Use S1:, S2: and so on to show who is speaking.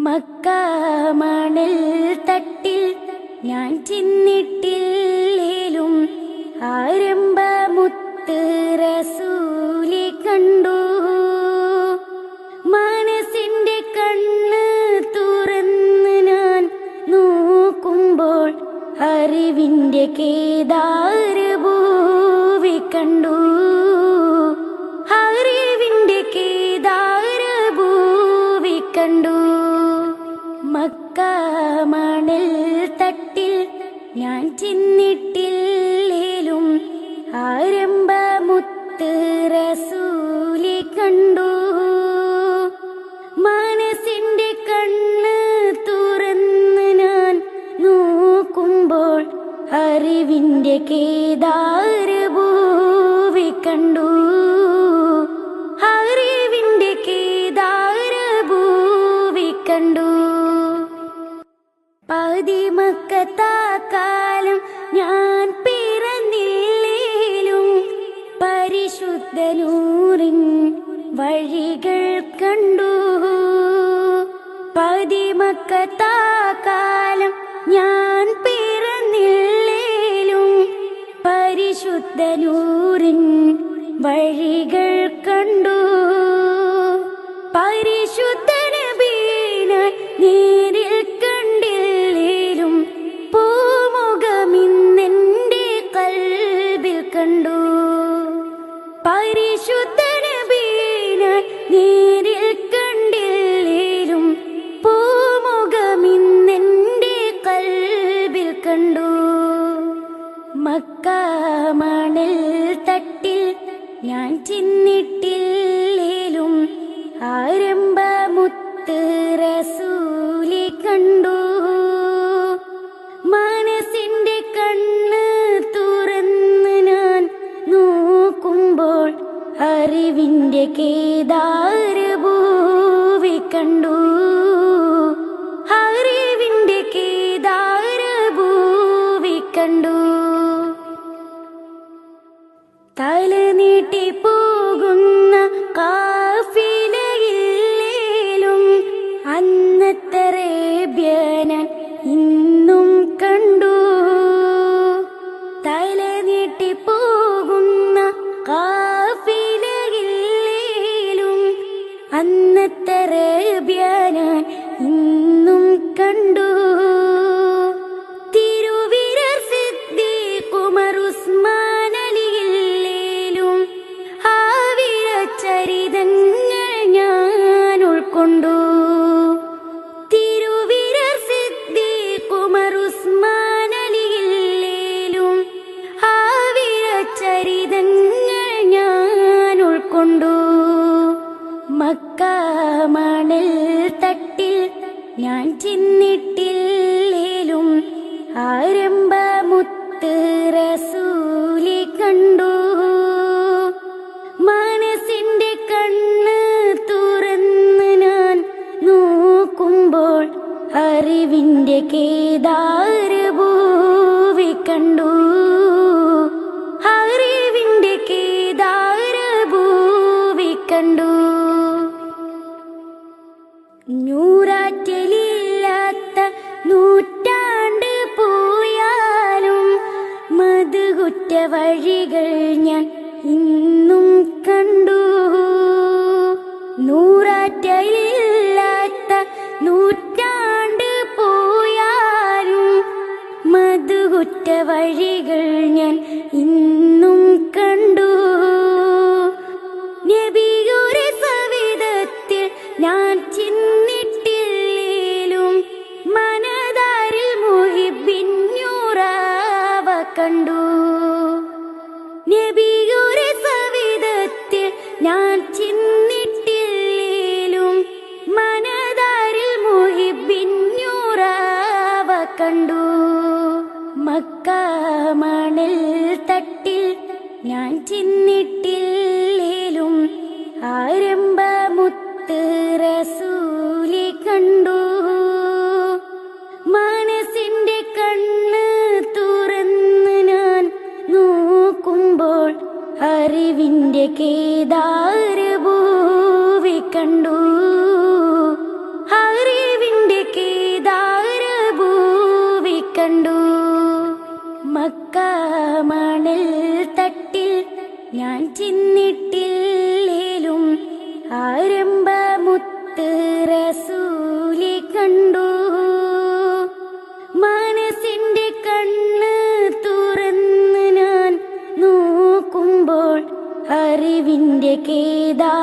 S1: Mecca മണൽ തട്ടിൽ ഞാൻ ചെന്നിട്ടില്ലേലും ആരംഭ മുത്ത് റസൂലെ കണ്ടു. മനസ്സിന്റെ കണ്ണ് തുറന്ന് ഞാൻ നോക്കുമ്പോൾ അറിവിന്റെ കേദാരഭൂവി കണ്ടു. അറിവിന്റെ കേദാരഭൂവി കണ്ടു. മക്ക മണൽ തട്ടിൽ ഞാൻ ചെന്നിട്ടില്ലേലും ആരംഭ മുത്ത് റസൂലെ കണ്ടു. മനസ്സിന്റെ കണ്ണ് തുറന്ന് ഞാൻ നോക്കുമ്പോൾ അറിവിന്റെ കേദാരഭൂവി കണ്ടു. അറിവിന്റെ കേദാരഭൂവി കണ്ടു. പതിമക്കത്താക്കാലം ഞാൻ പിറന്നില്ലേലും പരിശുദ്ധ നൂറിൻ വഴികൾ കണ്ടു. പതിമക്കത്താക്കാലം ഞാൻ പിറന്നില്ലേലും പരിശുദ്ധ നൂറിൻ വഴികൾ കണ്ടു. പരിശുദ്ധ നബീനെ നേരിൽ കണ്ടില്ലേലും പൂമുഖമിന്നെന്റെ കൽബിൽ കണ്ടു. പരിശുദ്ധ നബീനെ നേരിൽ കണ്ടില്ലേലും പൂമുഖമിന്നെന്റെ കൽബിൽ കണ്ടു. മക്ക മണൽ തട്ടിൽ ഞാൻ ചെന്നിട്ടില്ലേലും ആരംഭ മുത്ത് റസൂലെ കണ്ടു. മനസ്സിന്റെ കണ്ണ് തുറന്ന് ഞാൻ നോക്കുമ്പോൾ അറിവിന്റെ കേദാരഭൂവി കണ്ടു. അറിവിന്റെ കേദാരഭൂവി കണ്ടു. തല നീട്ടി പോകുന്ന കാഫിലയില്ലേലും അന്നത്തെ അറേബ്യനാൻ ഇന്നും കണ്ടു. തല നീട്ടി പോകുന്ന കാഫിലയില്ലേലും അന്നത്തെ അറേബ്യനാൻ ഇന്നും കണ്ടു. തിരുവിരർ സിദ്ദീഖ് ഉമർ ഉസ്മാൻ അലിയില്ലേലും ആവിര ചരിതങ്ങൾ ഞാൻ ഉൾക്കൊണ്ടു. തിരുവിരർ സിദ്ദീഖ് ഉമർ ഉസ്മാൻ അലിയില്ലേലും ആവിര ചരിതങ്ങൾ ഞാൻ ഉൾക്കൊണ്ടു. മക്ക മണൽ തട്ടിൽ ഞാൻ ചെന്നിട്ടില്ലേലും ആരംഭ മുത്ത് റസൂലെ കണ്ടു. മനസ്സിന്റെ കണ്ണ് തുറന്ന് ഞാൻ നോക്കുമ്പോൾ അറിവിന്റെ കേദാരഭൂവി കണ്ടു. അറിവിന്റെ കേദാരഭൂവി കണ്ടു. നൂറാറ്റലില്ലാത്ത നൂറ്റാണ്ട് പോയാലും മധുകുറ്റ വഴികൾ ഞാൻ ഇന്നും കണ്ടു. നൂറാറ്റലില്ലാത്ത നൂറ്റാണ്ട് പോയാലും മധുകുറ്റ വഴികൾ ഞാൻ ഇന്നും കണ്ടു. നബിയുടെ സവിധത്തിൽ ഞാൻ ചെന്നിട്ടില്ലേലും മനതാരിൽ മുഹിബ്ബിന്നൂറാവ കണ്ടു. നബിയുടെ സവിധത്തിൽ ഞാൻ ചെന്നിട്ടില്ലേലും മനതാരിൽ മുഹിബ്ബിന്നൂറാവ കണ്ടു. മക്ക മണൽ തട്ടിൽ ഞാൻ ചെന്നിട്ടില്ലേലും ആരംഭ മുത്ത് റസൂലെ കണ്ടു. മനസ്സിന്റെ കണ്ണ് തുറന്ന് ഞാൻ നോക്കുമ്പോൾ അറിവിന്റെ കേദാരഭൂവി കണ്ടു. അറിവിന്റെ ഞാൻ ചിന്നിട്ടില്ലേലും ആരംഭ മുത്ത് റസൂലെ കണ്ടു. മനസ്സിന്റെ കണ്ണ് തുറന്ന് ഞാൻ നോക്കുമ്പോൾ അറിവിന്റെ കേദാരമല്ലോ.